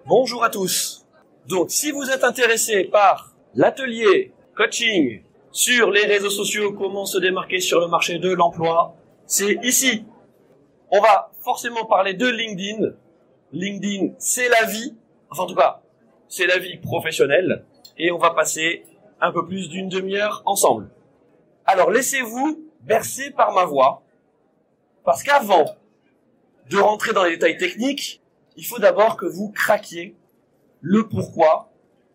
Bonjour à tous. Donc, si vous êtes intéressé par l'atelier coaching sur les réseaux sociaux, comment se démarquer sur le marché de l'emploi, c'est ici. On va forcément parler de LinkedIn. LinkedIn, c'est la vie. Enfin, en tout cas, c'est la vie professionnelle. Et on va passer un peu plus d'une demi-heure ensemble. Alors, laissez-vous bercer par ma voix. Parce qu'avant de rentrer dans les détails techniques, il faut d'abord que vous craquiez le pourquoi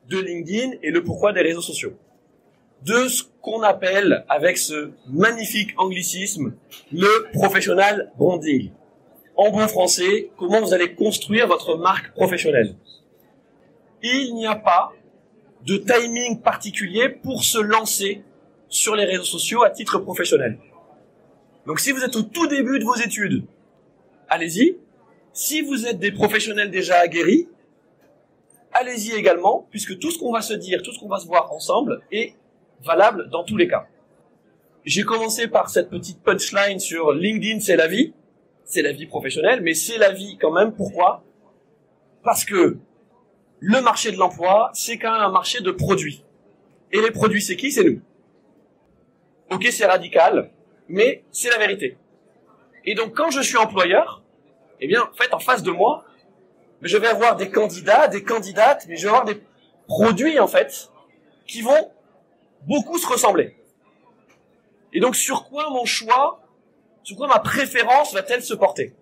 de LinkedIn et le pourquoi des réseaux sociaux. De ce qu'on appelle, avec ce magnifique anglicisme, le professional branding. En bon français, comment vous allez construire votre marque professionnelle. Il n'y a pas de timing particulier pour se lancer sur les réseaux sociaux à titre professionnel. Donc si vous êtes au tout début de vos études, allez-y. Si vous êtes des professionnels déjà aguerris, allez-y également, puisque tout ce qu'on va se dire, tout ce qu'on va se voir ensemble est valable dans tous les cas. J'ai commencé par cette petite punchline sur LinkedIn, c'est la vie professionnelle, mais c'est la vie quand même. Pourquoi? Parce que le marché de l'emploi, c'est quand même un marché de produits. Et les produits, c'est qui? C'est nous. Ok, c'est radical, mais c'est la vérité. Et donc, quand je suis employeur, eh bien, en fait, en face de moi, je vais avoir des candidats, des candidates, mais je vais avoir des produits, en fait, qui vont beaucoup se ressembler. Et donc, sur quoi mon choix, sur quoi ma préférence va-t-elle se porter?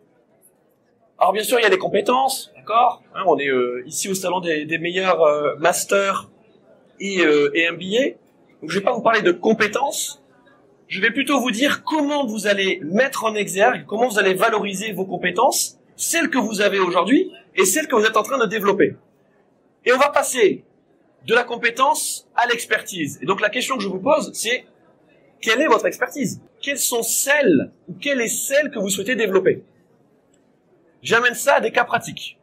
Alors, bien sûr, il y a les compétences, d'accord? On est ici au salon des meilleurs masters et MBA. Donc, je vais pas vous parler de compétences. Je vais plutôt vous dire comment vous allez mettre en exergue, comment vous allez valoriser vos compétences, celles que vous avez aujourd'hui et celles que vous êtes en train de développer. Et on va passer de la compétence à l'expertise. Et donc la question que je vous pose, c'est quelle est votre expertise? Quelles sont celles ou quelle est celle que vous souhaitez développer? J'amène ça à des cas pratiques.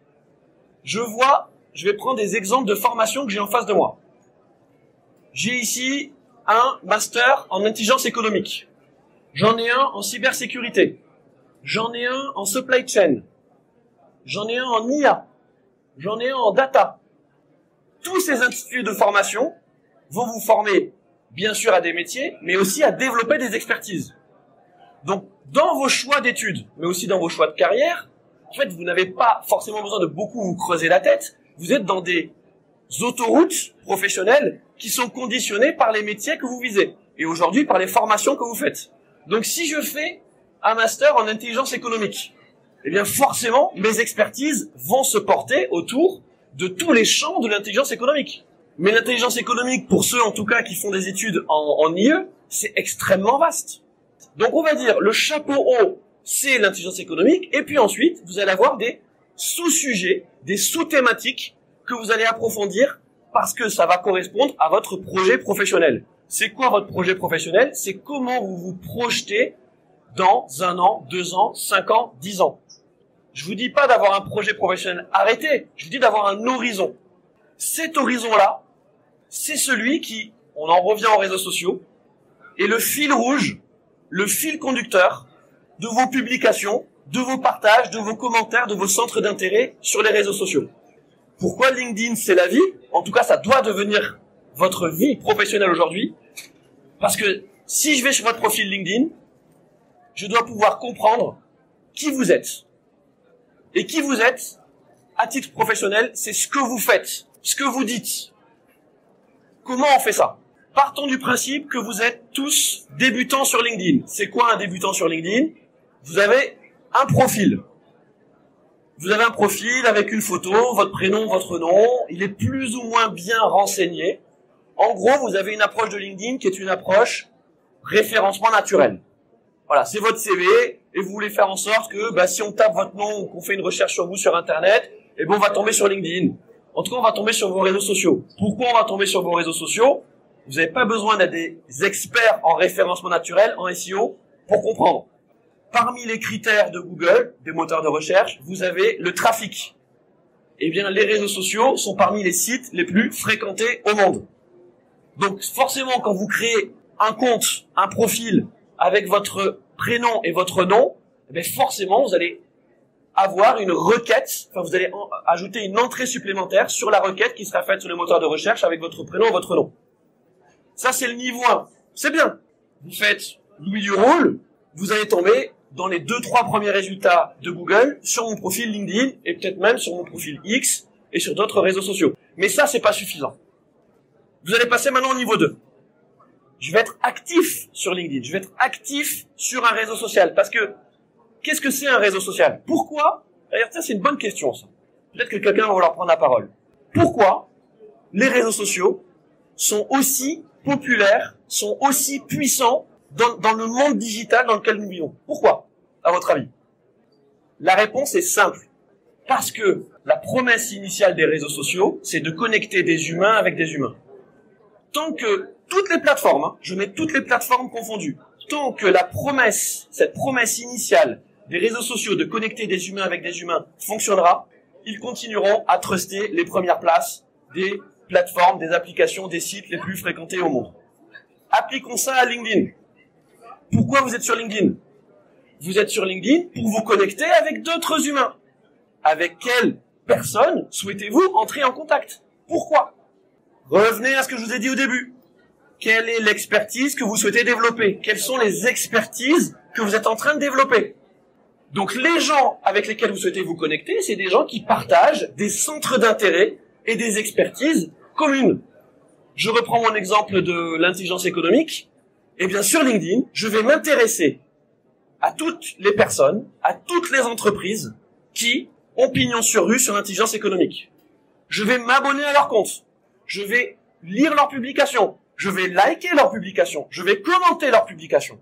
Je vais prendre des exemples de formations que j'ai en face de moi. J'ai ici un master en intelligence économique. J'en ai un en cybersécurité. J'en ai un en supply chain. J'en ai un en IA. J'en ai un en data. Tous ces instituts de formation vont vous former, bien sûr, à des métiers, mais aussi à développer des expertises. Donc, dans vos choix d'études, mais aussi dans vos choix de carrière, en fait, vous n'avez pas forcément besoin de beaucoup vous creuser la tête. Vous êtes dans des autoroutes professionnelles qui sont conditionnées par les métiers que vous visez et aujourd'hui par les formations que vous faites. Donc si je fais un master en intelligence économique, eh bien forcément mes expertises vont se porter autour de tous les champs de l'intelligence économique. Mais l'intelligence économique, pour ceux en tout cas qui font des études en IE, c'est extrêmement vaste. Donc on va dire le chapeau haut, c'est l'intelligence économique, et puis ensuite vous allez avoir des sous-sujets, des sous-thématiques que vous allez approfondir parce que ça va correspondre à votre projet professionnel. C'est quoi votre projet professionnel? C'est comment vous vous projetez dans 1 an, 2 ans, 5 ans, 10 ans. Je vous dis pas d'avoir un projet professionnel arrêté, je vous dis d'avoir un horizon. Cet horizon-là, c'est celui qui, on en revient aux réseaux sociaux, est le fil rouge, le fil conducteur de vos publications, de vos partages, de vos commentaires, de vos centres d'intérêt sur les réseaux sociaux. Pourquoi LinkedIn, c'est la vie? En tout cas, ça doit devenir votre vie professionnelle aujourd'hui. Parce que si je vais sur votre profil LinkedIn, je dois pouvoir comprendre qui vous êtes. Et qui vous êtes, à titre professionnel, c'est ce que vous faites, ce que vous dites. Comment on fait ça? Partons du principe que vous êtes tous débutants sur LinkedIn. C'est quoi un débutant sur LinkedIn? Vous avez un profil. Vous avez un profil avec une photo, votre prénom, votre nom. Il est plus ou moins bien renseigné. En gros, vous avez une approche de LinkedIn qui est une approche référencement naturel. Voilà, c'est votre CV et vous voulez faire en sorte que si on tape votre nom ou qu'on fait une recherche sur vous sur Internet, on va tomber sur LinkedIn. En tout cas, on va tomber sur vos réseaux sociaux. Pourquoi on va tomber sur vos réseaux sociaux? Vous n'avez pas besoin d'être des experts en référencement naturel, en SEO, pour comprendre. Parmi les critères de Google, des moteurs de recherche, vous avez le trafic. Eh bien, les réseaux sociaux sont parmi les sites les plus fréquentés au monde. Donc, forcément, quand vous créez un compte, un profil avec votre prénom et votre nom, forcément, vous allez avoir une requête, enfin vous allez ajouter une entrée supplémentaire sur la requête qui sera faite sur le moteur de recherche avec votre prénom et votre nom. Ça, c'est le niveau 1. C'est bien. Vous faites Louis Duroule, vous allez tomber dans les 2-3 premiers résultats de Google sur mon profil LinkedIn et peut-être même sur mon profil X et sur d'autres réseaux sociaux. Mais ça, c'est pas suffisant. Vous allez passer maintenant au niveau 2. Je vais être actif sur LinkedIn. Je vais être actif sur un réseau social. Parce que, qu'est-ce que c'est un réseau social? Pourquoi? D'ailleurs, ça, c'est une bonne question, ça. Peut-être que quelqu'un va leur prendre la parole. Pourquoi les réseaux sociaux sont aussi populaires, sont aussi puissants dans le monde digital dans lequel nous vivons? Pourquoi, à votre avis? La réponse est simple. Parce que la promesse initiale des réseaux sociaux, c'est de connecter des humains avec des humains. Tant que toutes les plateformes, je mets toutes les plateformes confondues, tant que cette promesse initiale des réseaux sociaux de connecter des humains avec des humains fonctionnera, ils continueront à truster les premières places des plateformes, des applications, des sites les plus fréquentés au monde. Appliquons ça à LinkedIn. Pourquoi vous êtes sur LinkedIn? Vous êtes sur LinkedIn pour vous connecter avec d'autres humains. Avec quelles personnes souhaitez-vous entrer en contact? Pourquoi? Revenez à ce que je vous ai dit au début. Quelle est l'expertise que vous souhaitez développer? Quelles sont les expertises que vous êtes en train de développer? Donc les gens avec lesquels vous souhaitez vous connecter, c'est des gens qui partagent des centres d'intérêt et des expertises communes. Je reprends mon exemple de l'intelligence économique. Et bien sur LinkedIn, je vais m'intéresser à toutes les personnes, à toutes les entreprises qui ont pignon sur rue sur l'intelligence économique. Je vais m'abonner à leur compte. Je vais lire leurs publications. Je vais liker leurs publications. Je vais commenter leurs publications.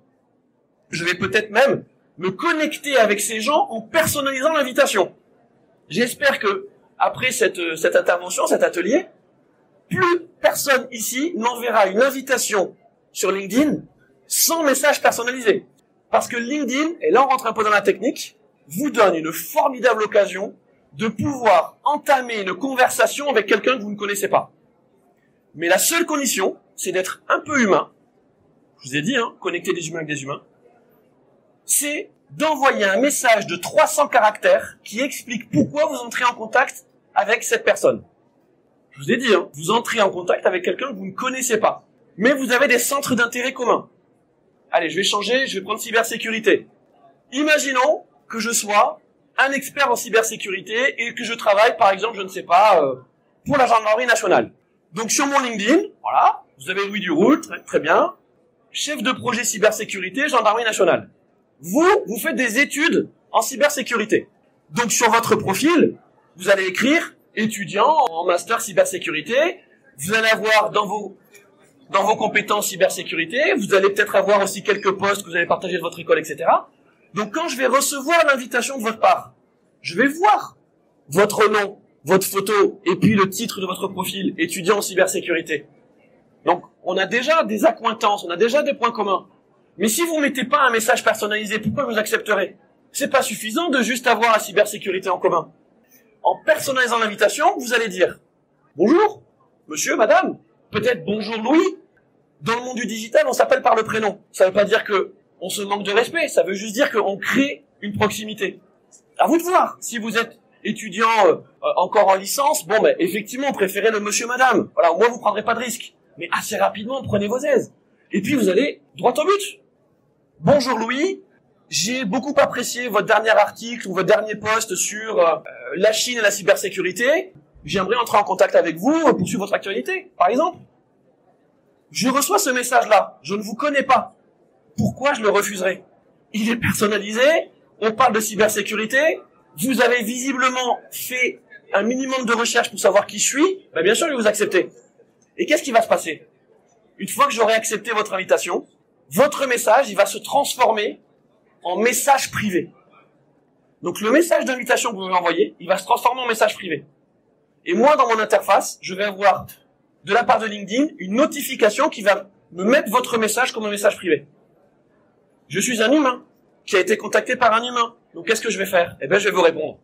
Je vais peut-être même me connecter avec ces gens en personnalisant l'invitation. J'espère que, après cette intervention, cet atelier, plus personne ici n'enverra une invitation sur LinkedIn sans message personnalisé. Parce que LinkedIn, et là on rentre un peu dans la technique, vous donne une formidable occasion de pouvoir entamer une conversation avec quelqu'un que vous ne connaissez pas. Mais la seule condition, c'est d'être un peu humain. Je vous ai dit, connecter des humains avec des humains. C'est d'envoyer un message de 300 caractères qui explique pourquoi vous entrez en contact avec cette personne. Je vous ai dit, vous entrez en contact avec quelqu'un que vous ne connaissez pas. Mais vous avez des centres d'intérêt communs. Allez, je vais changer, je vais prendre cybersécurité. Imaginons que je sois un expert en cybersécurité et que je travaille, par exemple, je ne sais pas, pour la gendarmerie nationale. Donc sur mon LinkedIn, voilà, vous avez Louis Duroule, très bien, chef de projet cybersécurité, gendarmerie nationale. Vous faites des études en cybersécurité. Donc sur votre profil, vous allez écrire étudiant en master cybersécurité. Vous allez avoir dans vos compétences cybersécurité, vous allez peut-être avoir aussi quelques postes que vous avez partagés de votre école, etc. Donc quand je vais recevoir l'invitation de votre part, je vais voir votre nom, votre photo et puis le titre de votre profil, étudiant en cybersécurité. Donc on a déjà des accointances, on a déjà des points communs. Mais si vous mettez pas un message personnalisé, pourquoi vous accepterez? C'est pas suffisant de juste avoir la cybersécurité en commun. En personnalisant l'invitation, vous allez dire « Bonjour, monsieur, madame, peut-être bonjour Louis ». Dans le monde du digital, on s'appelle par le prénom. Ça veut pas dire que on se manque de respect, ça veut juste dire qu'on crée une proximité. À vous de voir. Si vous êtes étudiant encore en licence, bon ben effectivement, préférez le monsieur, madame. Voilà, au moins vous prendrez pas de risque. Mais assez rapidement, prenez vos aises. Et puis vous allez droit au but. Bonjour Louis, j'ai beaucoup apprécié votre dernier article ou votre dernier post sur la Chine et la cybersécurité. J'aimerais entrer en contact avec vous pour suivre votre actualité, par exemple. Je reçois ce message-là, je ne vous connais pas. Pourquoi je le refuserais? Il est personnalisé, on parle de cybersécurité, vous avez visiblement fait un minimum de recherche pour savoir qui je suis, ben bien sûr je vais vous accepter. Et qu'est-ce qui va se passer? Une fois que j'aurai accepté votre invitation, votre message, il va se transformer en message privé. Donc le message d'invitation que vous m'envoyez, il va se transformer en message privé. Et moi, dans mon interface, je vais avoir, de la part de LinkedIn, une notification qui va me mettre votre message comme un message privé. Je suis un humain qui a été contacté par un humain. Donc qu'est-ce que je vais faire? Eh bien, je vais vous répondre.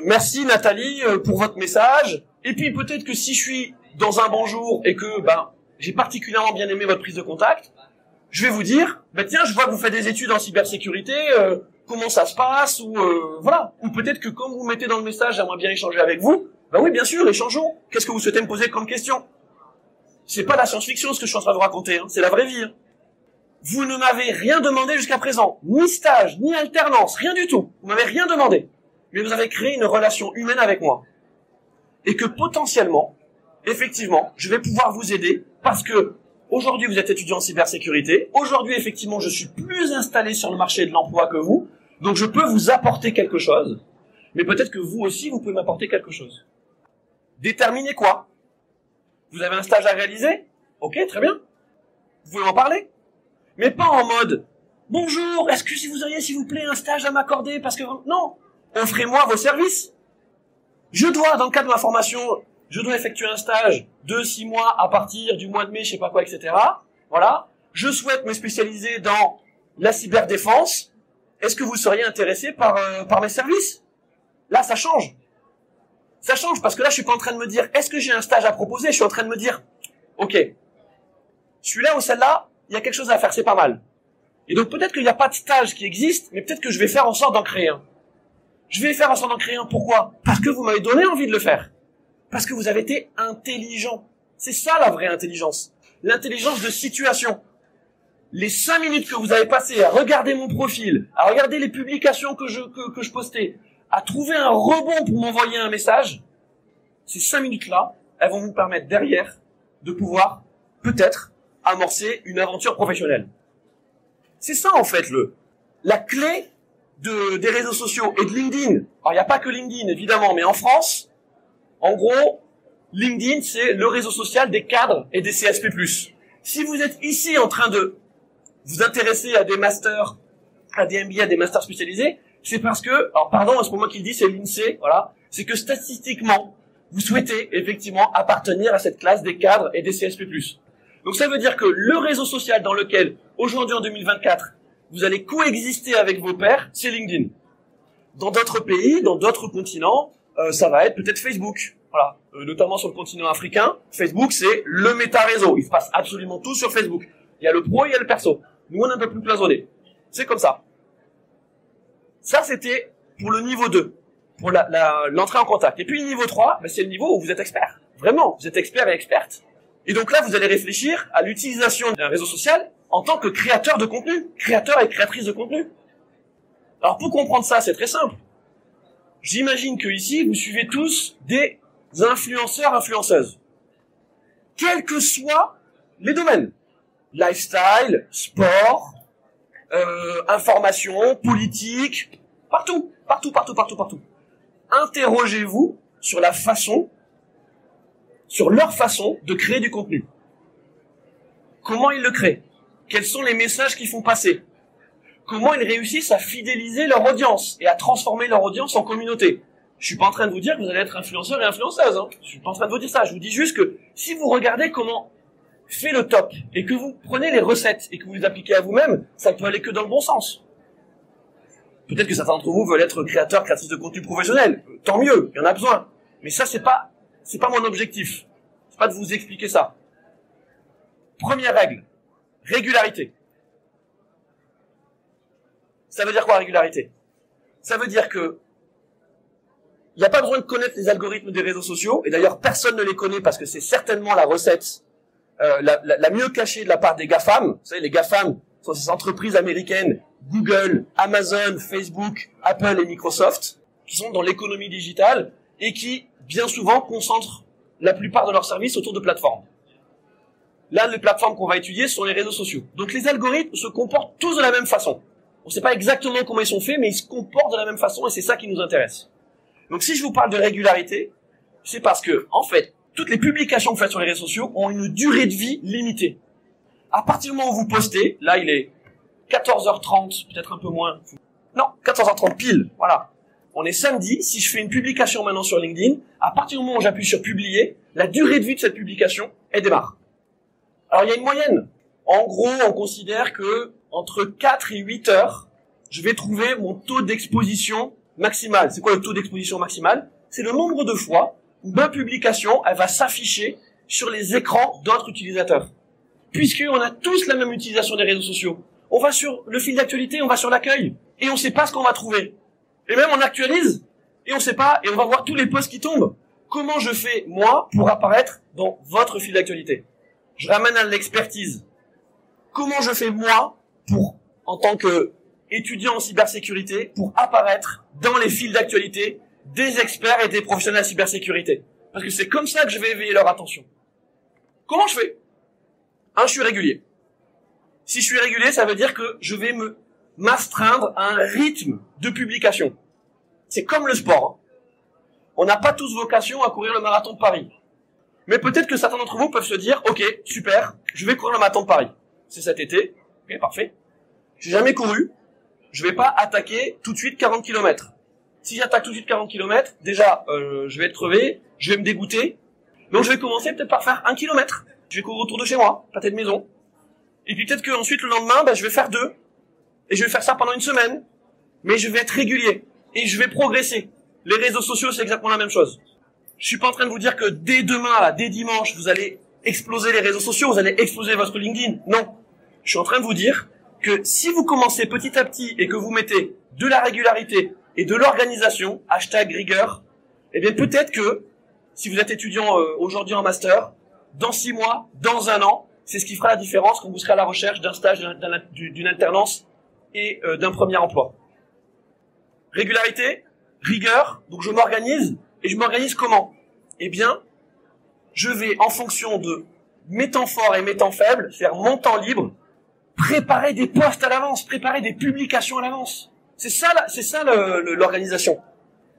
Merci Nathalie pour votre message. Et puis peut-être que si je suis dans un bon jour et que j'ai particulièrement bien aimé votre prise de contact, je vais vous dire, tiens, je vois que vous faites des études en cybersécurité, comment ça se passe, ou voilà. Ou peut-être que comme vous mettez dans le message, j'aimerais bien échanger avec vous, ben oui, bien sûr, échangeons. Qu'est-ce que vous souhaitez me poser comme question? C'est pas la science-fiction ce que je suis en train de vous raconter, hein. C'est la vraie vie. Hein. Vous ne m'avez rien demandé jusqu'à présent, ni stage, ni alternance, rien du tout. Vous m'avez rien demandé. Mais vous avez créé une relation humaine avec moi. Et que potentiellement, effectivement, je vais pouvoir vous aider parce que aujourd'hui vous êtes étudiant en cybersécurité. Aujourd'hui, effectivement, je suis plus installé sur le marché de l'emploi que vous. Donc je peux vous apporter quelque chose. Mais peut-être que vous aussi, vous pouvez m'apporter quelque chose. Déterminez quoi? Vous avez un stage à réaliser? Ok, très bien. Vous pouvez m'en parler? Mais pas en mode « Bonjour, est-ce que si vous auriez, s'il vous plaît, un stage à m'accorder parce que... » Non, offrez-moi vos services. Je dois, dans le cadre de ma formation, je dois effectuer un stage de 6 mois à partir du mois de mai, je sais pas quoi, etc. Voilà. Je souhaite me spécialiser dans la cyberdéfense. Est-ce que vous seriez intéressé par mes services? Là, ça change. Ça change parce que là, je suis pas en train de me dire, est-ce que j'ai un stage à proposer? Je suis en train de me dire, ok, celui-là ou celle-là, il y a quelque chose à faire, c'est pas mal. Et donc peut-être qu'il n'y a pas de stage qui existe, mais peut-être que je vais faire en sorte d'en créer un. Je vais faire en sorte d'en créer un. Pourquoi? Parce que vous m'avez donné envie de le faire. Parce que vous avez été intelligent. C'est ça la vraie intelligence. L'intelligence de situation. Les 5 minutes que vous avez passées à regarder mon profil, à regarder les publications que je postais, à trouver un rebond pour m'envoyer un message, ces 5 minutes-là, elles vont vous permettre derrière de pouvoir, peut-être, amorcer une aventure professionnelle. C'est ça, en fait, la clé des réseaux sociaux et de LinkedIn. Alors, il n'y a pas que LinkedIn, évidemment, mais en France, en gros, LinkedIn, c'est le réseau social des cadres et des CSP+. Si vous êtes ici en train de vous intéresser à des masters, à des MBA, à des masters spécialisés, c'est parce que, alors pardon, c'est pas moi qui le dis, c'est l'INSEE, voilà, c'est que statistiquement, vous souhaitez effectivement appartenir à cette classe des cadres et des CSP+. Donc ça veut dire que le réseau social dans lequel, aujourd'hui en 2024, vous allez coexister avec vos pairs, c'est LinkedIn. Dans d'autres pays, dans d'autres continents, ça va être peut-être Facebook. Voilà, notamment sur le continent africain, Facebook c'est le méta-réseau. Il se passe absolument tout sur Facebook. Il y a le pro et il y a le perso. Nous on est un peu plus cloisonné. C'est comme ça. Ça c'était pour le niveau 2, pour l'entrée en contact. Et puis le niveau 3, c'est le niveau où vous êtes expert. Vraiment, vous êtes expert et experte. Et donc là, vous allez réfléchir à l'utilisation d'un réseau social en tant que créateur de contenu, créateur et créatrice de contenu. Alors pour comprendre ça, c'est très simple. J'imagine que ici, vous suivez tous des influenceurs, influenceuses. Quels que soient les domaines. Lifestyle, sport, information, politique, partout. Interrogez-vous sur leur façon de créer du contenu. Comment ils le créent? Quels sont les messages qu'ils font passer? Comment ils réussissent à fidéliser leur audience et à transformer leur audience en communauté? Je suis pas en train de vous dire que vous allez être influenceur et influenceuse, hein. Je suis pas en train de vous dire ça. Je vous dis juste que si vous regardez comment fait le top et que vous prenez les recettes et que vous les appliquez à vous-même, ça ne peut aller que dans le bon sens. Peut-être que certains d'entre vous veulent être créateurs, créatrices de contenu professionnel. Tant mieux, il y en a besoin. Mais ça, c'est pas mon objectif. C'est pas de vous expliquer ça. Première règle. Régularité. Ça veut dire quoi, régularité? Ça veut dire que il n'y a pas besoin de connaître les algorithmes des réseaux sociaux, et d'ailleurs personne ne les connaît parce que c'est certainement la recette la mieux cachée de la part des GAFAM. Vous savez, les GAFAM sont ces entreprises américaines, Google, Amazon, Facebook, Apple et Microsoft, qui sont dans l'économie digitale et qui, bien souvent, concentrent la plupart de leurs services autour de plateformes. Là, les plateformes qu'on va étudier sont les réseaux sociaux. Donc les algorithmes se comportent tous de la même façon. On ne sait pas exactement comment ils sont faits, mais ils se comportent de la même façon et c'est ça qui nous intéresse. Donc si je vous parle de régularité, c'est parce que, en fait, toutes les publications faites sur les réseaux sociaux ont une durée de vie limitée. À partir du moment où vous postez, là il est 14h30, peut-être un peu moins. Non, 14h30 pile, voilà. On est samedi, si je fais une publication maintenant sur LinkedIn, à partir du moment où j'appuie sur publier, la durée de vie de cette publication, elle démarre. Alors il y a une moyenne. En gros, on considère que entre 4 et 8 heures, je vais trouver mon taux d'exposition maximal. C'est quoi le taux d'exposition maximal? C'est le nombre de fois où ma publication, elle va s'afficher sur les écrans d'autres utilisateurs. Puisqu'on a tous la même utilisation des réseaux sociaux. On va sur le fil d'actualité, on va sur l'accueil. et on sait pas ce qu'on va trouver. Et même on actualise et on sait pas, et on va voir tous les posts qui tombent. Comment je fais, moi, pour apparaître dans votre fil d'actualité? Je ramène à l'expertise. Comment je fais, moi, pour, en tant que étudiant en cybersécurité, pour apparaître dans les fils d'actualité des experts et des professionnels de la cybersécurité? Parce que c'est comme ça que je vais éveiller leur attention. Comment je fais? Je suis régulier. Si je suis régulier, ça veut dire que je vais m'astreindre à un rythme de publication. C'est comme le sport. On n'a pas tous vocation à courir le marathon de Paris. Mais peut-être que certains d'entre vous peuvent se dire, ok, super, je vais courir le marathon de Paris. C'est cet été. Ok, parfait. J'ai jamais couru. Je vais pas attaquer tout de suite 40 km. Si j'attaque tout de suite 40 km, déjà, je vais être crevé, je vais me dégoûter. Donc je vais commencer peut-être par faire 1 km. Je vais courir autour de chez moi, pâté de maison. Et puis peut-être que ensuite le lendemain, je vais faire 2. Et je vais faire ça pendant une semaine. Mais je vais être régulier. Et je vais progresser. Les réseaux sociaux, c'est exactement la même chose. Je suis pas en train de vous dire que dès demain, là, dès dimanche, vous allez exploser les réseaux sociaux, vous allez exploser votre LinkedIn. Non. Je suis en train de vous dire que si vous commencez petit à petit et que vous mettez de la régularité et de l'organisation, #rigueur, eh bien peut-être que si vous êtes étudiant aujourd'hui en master, dans 6 mois, dans 1 an, c'est ce qui fera la différence quand vous serez à la recherche d'un stage, d'une alternance et d'un premier emploi. Régularité, rigueur, donc je m'organise, et je m'organise comment? Eh bien, je vais, en fonction de mes temps forts et mes temps faibles, faire mon temps libre, préparer des posts à l'avance, préparer des publications à l'avance. C'est ça l'organisation.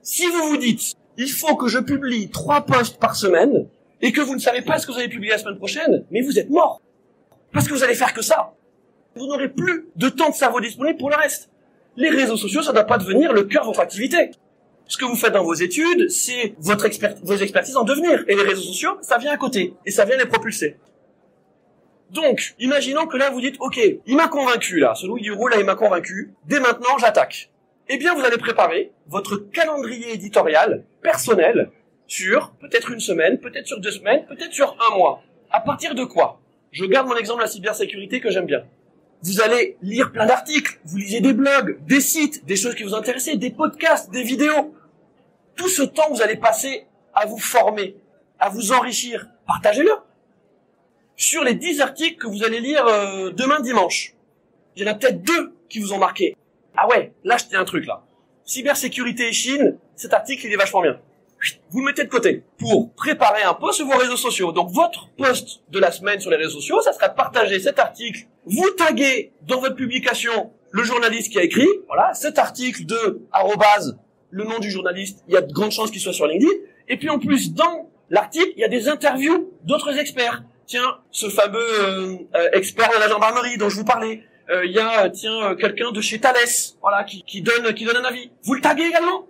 Si vous vous dites, il faut que je publie 3 posts par semaine, et que vous ne savez pas ce que vous allez publier la semaine prochaine, mais vous êtes mort. Parce que vous allez faire que ça. Vous n'aurez plus de temps de cerveau disponible pour le reste. Les réseaux sociaux, ça ne doit pas devenir le cœur de votre activité. Ce que vous faites dans vos études, c'est vos expertises en devenir. Et les réseaux sociaux, ça vient à côté. Et ça vient les propulser. Donc, imaginons que là, vous dites, ok, il m'a convaincu, là. Ce Louis Duroux, là, il m'a convaincu. Dès maintenant, j'attaque. Eh bien, vous allez préparer votre calendrier éditorial personnel sur peut-être une semaine, peut-être sur 2 semaines, peut-être sur 1 mois. À partir de quoi? Je garde mon exemple de la cybersécurité que j'aime bien. Vous allez lire plein d'articles, vous lisez des blogs, des sites, des choses qui vous intéressent, des podcasts, des vidéos. Tout ce temps, vous allez passer à vous former, à vous enrichir. Partagez-le. Sur les 10 articles que vous allez lire demain dimanche, il y en a peut-être 2 qui vous ont marqué. Ah ouais, là, je tiens un truc, là. Cybersécurité et Chine, cet article, il est vachement bien. Vous le mettez de côté pour préparer un post sur vos réseaux sociaux. Donc, votre post de la semaine sur les réseaux sociaux, ça sera de partager cet article. Vous taguez dans votre publication le journaliste qui a écrit. Voilà, cet article de @ le nom du journaliste. Il y a de grandes chances qu'il soit sur LinkedIn. Et puis, en plus, dans l'article, il y a des interviews d'autres experts. Tiens, ce fameux expert de la gendarmerie dont je vous parlais. Il y a, quelqu'un de chez Thales, voilà, qui donne un avis. Vous le taguez également.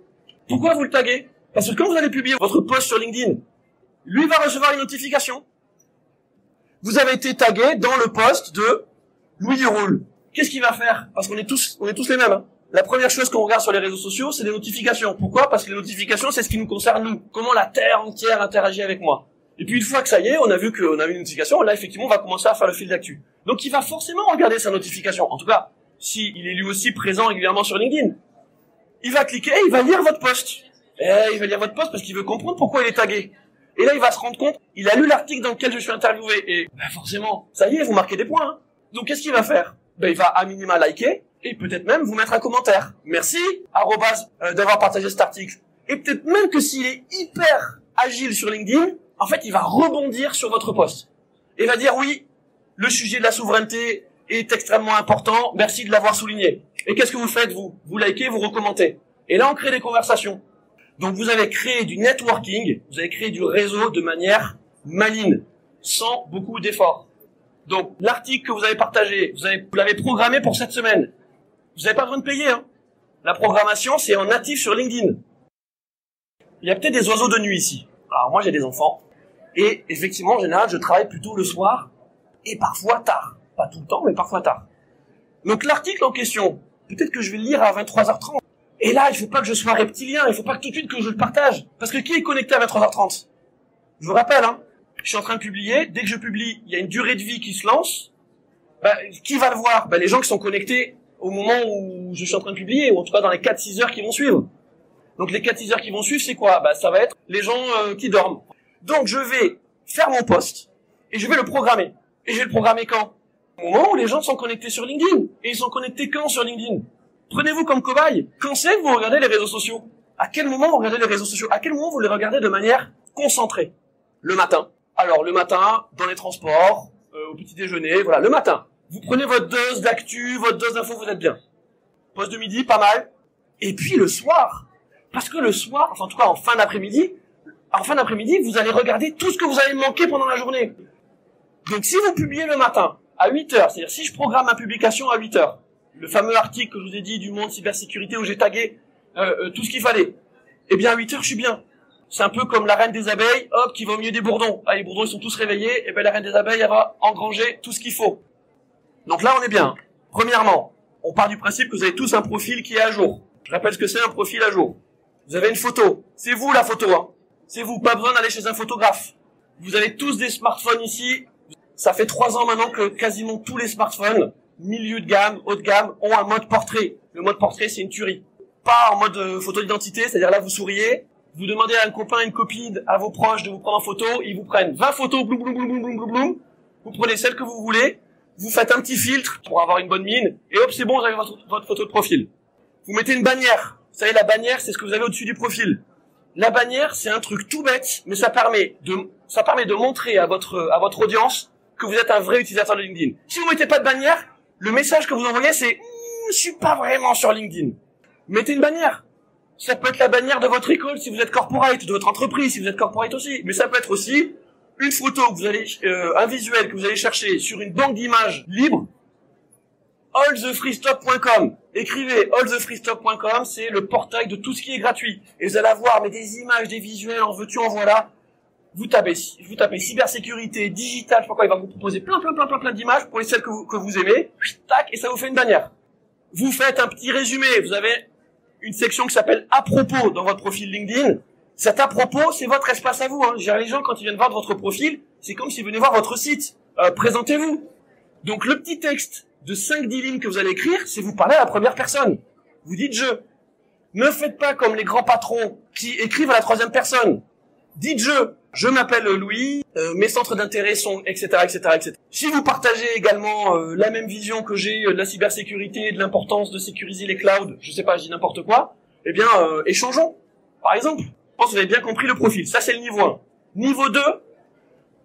Pourquoi vous le taguez? Parce que quand vous allez publier votre post sur LinkedIn, lui va recevoir une notification. Vous avez été tagué dans le post de Louis Duroux. Qu'est-ce qu'il va faire? Parce qu'on est tous les mêmes. La première chose qu'on regarde sur les réseaux sociaux, c'est les notifications. Pourquoi? Parce que les notifications, c'est ce qui nous concerne nous. Comment la Terre entière interagit avec moi. Et puis une fois que ça y est, on a vu qu'on a eu une notification, là effectivement on va commencer à faire le fil d'actu. Donc il va forcément regarder sa notification. En tout cas, s'il est lui aussi présent régulièrement sur LinkedIn. Il va cliquer, il va lire votre post. Il va lire votre post parce qu'il veut comprendre pourquoi il est tagué. Et là, il va se rendre compte, il a lu l'article dans lequel je suis interviewé. Et forcément, ça y est, vous marquez des points. Hein. Donc, qu'est-ce qu'il va faire? Il va à minima liker et peut-être même vous mettre un commentaire. Merci, d'avoir partagé cet article. Et peut-être même que s'il est hyper agile sur LinkedIn, en fait, il va rebondir sur votre post. Et va dire, oui, le sujet de la souveraineté est extrêmement important, merci de l'avoir souligné. Et qu'est-ce que vous faites, vous? Vous likez, vous recommentez. Et là, on crée des conversations. Donc vous avez créé du networking, vous avez créé du réseau de manière maligne, sans beaucoup d'efforts. Donc l'article que vous avez partagé, vous l'avez programmé pour cette semaine. Vous n'avez pas besoin de payer. Hein. La programmation, c'est en natif sur LinkedIn. Il y a peut-être des oiseaux de nuit ici. Alors moi j'ai des enfants, et effectivement en général je travaille plutôt le soir, et parfois tard. Pas tout le temps, mais parfois tard. Donc l'article en question, peut-être que je vais le lire à 23h30. Et là, il faut pas que je sois reptilien, il faut pas que tout de suite que je le partage. Parce que qui est connecté à 23h30? Je vous rappelle, hein, je suis en train de publier, dès que je publie, il y a une durée de vie qui se lance. Qui va le voir? Les gens qui sont connectés au moment où je suis en train de publier, ou en tout cas dans les 4-6 heures qui vont suivre. Donc les 4-6 heures qui vont suivre, c'est quoi? Bah ça va être les gens qui dorment. Donc je vais faire mon post, et je vais le programmer. Et je vais le programmer quand? Au moment où les gens sont connectés sur LinkedIn. Et ils sont connectés quand sur LinkedIn? Prenez-vous comme cobaye. Quand c'est que vous regardez les réseaux sociaux? À quel moment vous regardez les réseaux sociaux? À quel moment vous les regardez de manière concentrée? Le matin. Alors le matin, dans les transports, au petit déjeuner, voilà, le matin. Vous prenez votre dose d'actu, votre dose d'info, vous êtes bien. Poste de midi, pas mal. Et puis le soir. Parce que le soir, enfin en tout cas en fin d'après-midi, vous allez regarder tout ce que vous avez manqué pendant la journée. Donc si vous publiez le matin, à 8 heures, c'est-à-dire si je programme ma publication à 8 heures, le fameux article que je vous ai dit du Monde Cybersécurité où j'ai tagué tout ce qu'il fallait, eh bien à 8 heures je suis bien. C'est un peu comme la reine des abeilles, hop, qui va au milieu des bourdons. Ah, les bourdons ils sont tous réveillés, et bien la reine des abeilles elle va engranger tout ce qu'il faut. Donc là on est bien. Premièrement, on part du principe que vous avez tous un profil qui est à jour. Je rappelle ce que c'est un profil à jour. Vous avez une photo, c'est vous la photo, hein. C'est vous, pas besoin d'aller chez un photographe. Vous avez tous des smartphones ici. Ça fait 3 ans maintenant que quasiment tous les smartphones, milieu de gamme, haut de gamme, ont un mode portrait. Le mode portrait, c'est une tuerie. Pas en mode photo d'identité, c'est-à-dire là, vous souriez, vous demandez à un copain, une copine, à vos proches de vous prendre en photo, ils vous prennent 20 photos, bloum, bloum, bloum, bloum, bloum, bloum. Vous prenez celle que vous voulez, vous faites un petit filtre pour avoir une bonne mine, et hop, c'est bon, vous avez votre photo de profil. Vous mettez une bannière. Vous savez, la bannière, c'est ce que vous avez au-dessus du profil. La bannière, c'est un truc tout bête, mais ça permet de montrer à votre audience que vous êtes un vrai utilisateur de LinkedIn. Si vous mettez pas de bannière, le message que vous envoyez, c'est je suis pas vraiment sur LinkedIn. Mettez une bannière. Ça peut être la bannière de votre école si vous êtes corporate, de votre entreprise si vous êtes corporate aussi. Mais ça peut être aussi une photo que vous allez, un visuel que vous allez chercher sur une banque d'images libre. allthefreestop.com. Écrivez allthefreestop.com, c'est le portail de tout ce qui est gratuit. Et vous allez avoir mais des images, des visuels, en veux-tu, en voilà. Vous tapez cybersécurité, digital, je sais pas quoi, il va vous proposer plein d'images, vous prenez celles que vous aimez, tac, et ça vous fait une bannière. Vous faites un petit résumé, vous avez une section qui s'appelle à propos dans votre profil LinkedIn. Cet à propos, c'est votre espace à vous, hein. Les gens, quand ils viennent voir votre profil, c'est comme s'ils venaient voir votre site. Présentez-vous. Donc le petit texte de 5-10 lignes que vous allez écrire, c'est vous parler à la première personne. Vous dites je. Ne faites pas comme les grands patrons qui écrivent à la troisième personne. Dites je m'appelle Louis, mes centres d'intérêt sont, etc., etc., etc. Si vous partagez également la même vision que j'ai de la cybersécurité, de l'importance de sécuriser les clouds, je sais pas, je dis n'importe quoi, eh bien, échangeons, par exemple. Je pense que vous avez bien compris le profil. Ça, c'est le niveau 1. Niveau 2,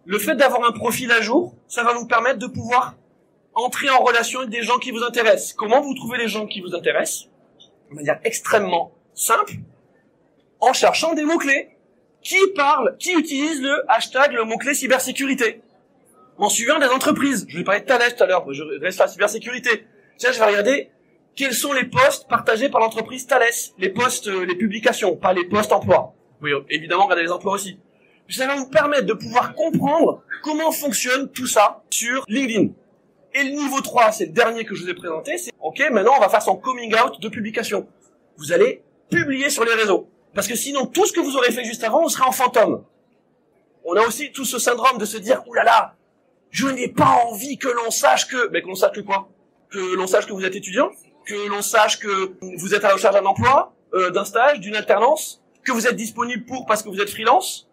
le fait d'avoir un profil à jour, ça va vous permettre de pouvoir entrer en relation avec des gens qui vous intéressent. Comment vous trouvez les gens qui vous intéressent? De manière extrêmement simple, en cherchant des mots-clés. Qui utilise le hashtag, le mot-clé cybersécurité? En suivant des entreprises. Je vais parler de Thales tout à l'heure, je reste à la cybersécurité. Tiens, je vais regarder quels sont les posts partagés par l'entreprise Thales. Les posts, les publications, pas les posts emploi. Oui, évidemment, regardez les emplois aussi. Ça va vous permettre de pouvoir comprendre comment fonctionne tout ça sur LinkedIn. Et le niveau 3, c'est le dernier que je vous ai présenté, c'est OK, maintenant on va faire son coming out de publication. Vous allez publier sur les réseaux. Parce que sinon, tout ce que vous aurez fait juste avant, on serait en fantôme. On a aussi tout ce syndrome de se dire, oulala, je n'ai pas envie que l'on sache que... Mais que l'on sache que quoi? Que l'on sache que vous êtes étudiant? Que l'on sache que vous êtes à la recherche d'un emploi, d'un stage, d'une alternance? Que vous êtes disponible pour parce que vous êtes freelance?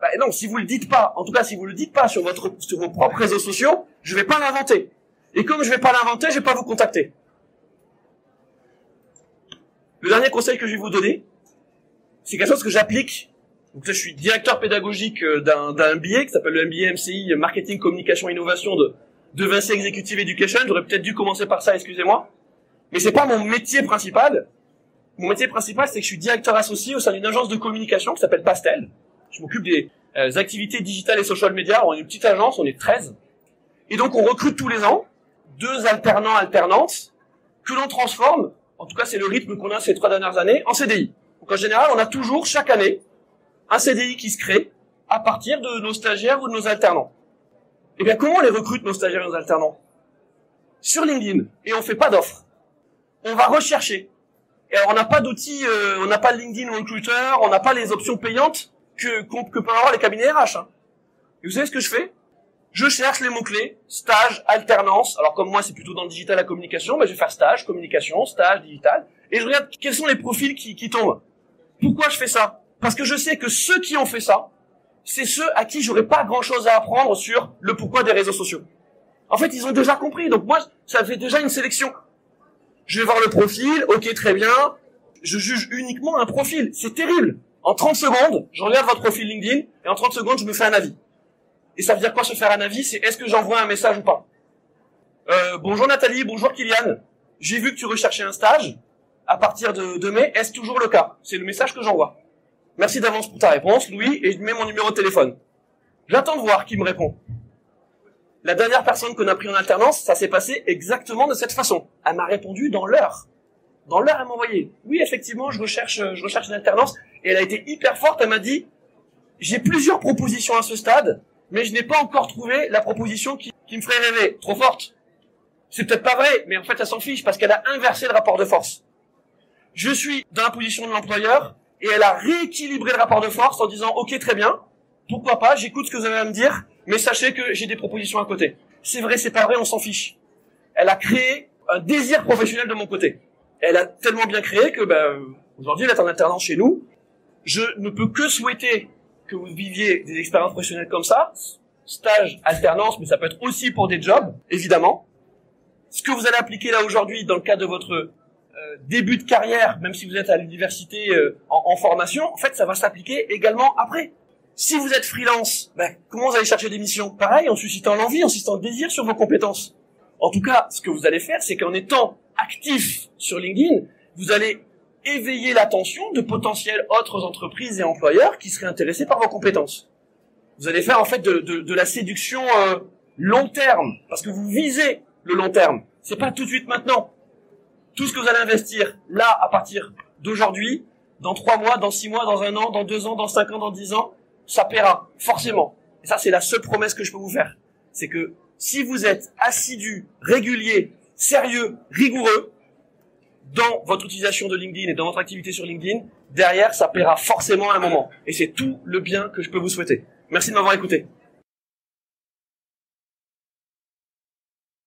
Bah non, si vous le dites pas, en tout cas si vous le dites pas sur vos propres réseaux sociaux, je vais pas l'inventer. Et comme je vais pas l'inventer, je vais pas vous contacter. Le dernier conseil que je vais vous donner, c'est quelque chose que j'applique. Donc là, je suis directeur pédagogique d'un MBA qui s'appelle le MBA MCI Marketing, Communication, Innovation de Vinci Executive Education. J'aurais peut-être dû commencer par ça, excusez-moi. Mais c'est pas mon métier principal. Mon métier principal, c'est que je suis directeur associé au sein d'une agence de communication qui s'appelle Pastel. Je m'occupe des activités digitales et social media. On est une petite agence, on est 13. Et donc, on recrute tous les ans 2 alternants, alternantes que l'on transforme, en tout cas c'est le rythme qu'on a ces 3 dernières années, en CDI. Donc en général, on a toujours, chaque année, un CDI qui se crée à partir de nos stagiaires ou de nos alternants. Eh bien, comment on les recrute, nos stagiaires et nos alternants? Sur LinkedIn. Et on fait pas d'offres. On va rechercher. Et alors, on n'a pas d'outils, on n'a pas LinkedIn Recruiter, on n'a pas les options payantes que peuvent avoir les cabinets RH. Hein. Et vous savez ce que je fais? Je cherche les mots-clés, stage, alternance. Alors comme moi, c'est plutôt dans le digital la communication, je vais faire stage, communication, stage, digital. Et je regarde quels sont les profils qui tombent. Pourquoi je fais ça? Parce que je sais que ceux qui ont fait ça, c'est ceux à qui j'aurais pas grand-chose à apprendre sur le pourquoi des réseaux sociaux. En fait, ils ont déjà compris. Donc moi, ça fait déjà une sélection. Je vais voir le profil, ok, très bien. Je juge uniquement un profil. C'est terrible. En 30 secondes, je regarde votre profil LinkedIn et en 30 secondes, je me fais un avis. Et ça veut dire quoi se faire un avis? C'est est-ce que j'envoie un message ou pas? Bonjour Nathalie, bonjour Kylian. J'ai vu que tu recherchais un stage à partir de mai. Est-ce toujours le cas? C'est le message que j'envoie. Merci d'avance pour ta réponse, Louis, et je mets mon numéro de téléphone. J'attends de voir qui me répond. La dernière personne qu'on a pris en alternance, ça s'est passé exactement de cette façon. Elle m'a répondu dans l'heure. Dans l'heure, elle m'a envoyé. Oui, effectivement, je recherche une alternance. Et elle a été hyper forte. Elle m'a dit, j'ai plusieurs propositions à ce stade, mais je n'ai pas encore trouvé la proposition qui me ferait rêver. Trop forte. C'est peut-être pas vrai, mais en fait, elle s'en fiche parce qu'elle a inversé le rapport de force. Je suis dans la position de l'employeur et elle a rééquilibré le rapport de force en disant, ok, très bien, pourquoi pas, j'écoute ce que vous avez à me dire, mais sachez que j'ai des propositions à côté. C'est vrai, c'est pas vrai, on s'en fiche. Elle a créé un désir professionnel de mon côté. Elle a tellement bien créé que aujourd'hui, elle est en alternance chez nous. Je ne peux que souhaiter que vous viviez des expériences professionnelles comme ça, stage, alternance, mais ça peut être aussi pour des jobs, évidemment. Ce que vous allez appliquer là aujourd'hui dans le cadre de votre début de carrière, même si vous êtes à l'université en formation, en fait, ça va s'appliquer également après. Si vous êtes freelance, comment vous allez chercher des missions? Pareil, en suscitant l'envie, en suscitant le désir sur vos compétences. En tout cas, ce que vous allez faire, c'est qu'en étant actif sur LinkedIn, vous allez éveiller l'attention de potentielles autres entreprises et employeurs qui seraient intéressés par vos compétences. Vous allez faire en fait de la séduction long terme, parce que vous visez le long terme. C'est pas tout de suite maintenant. Tout ce que vous allez investir là, à partir d'aujourd'hui, dans 3 mois, dans 6 mois, dans 1 an, dans 2 ans, dans 5 ans, dans 10 ans, ça paiera, forcément. Et ça, c'est la seule promesse que je peux vous faire. C'est que si vous êtes assidu, régulier, sérieux, rigoureux, dans votre utilisation de LinkedIn et dans votre activité sur LinkedIn, derrière, ça paiera forcément à un moment. Et c'est tout le bien que je peux vous souhaiter. Merci de m'avoir écouté.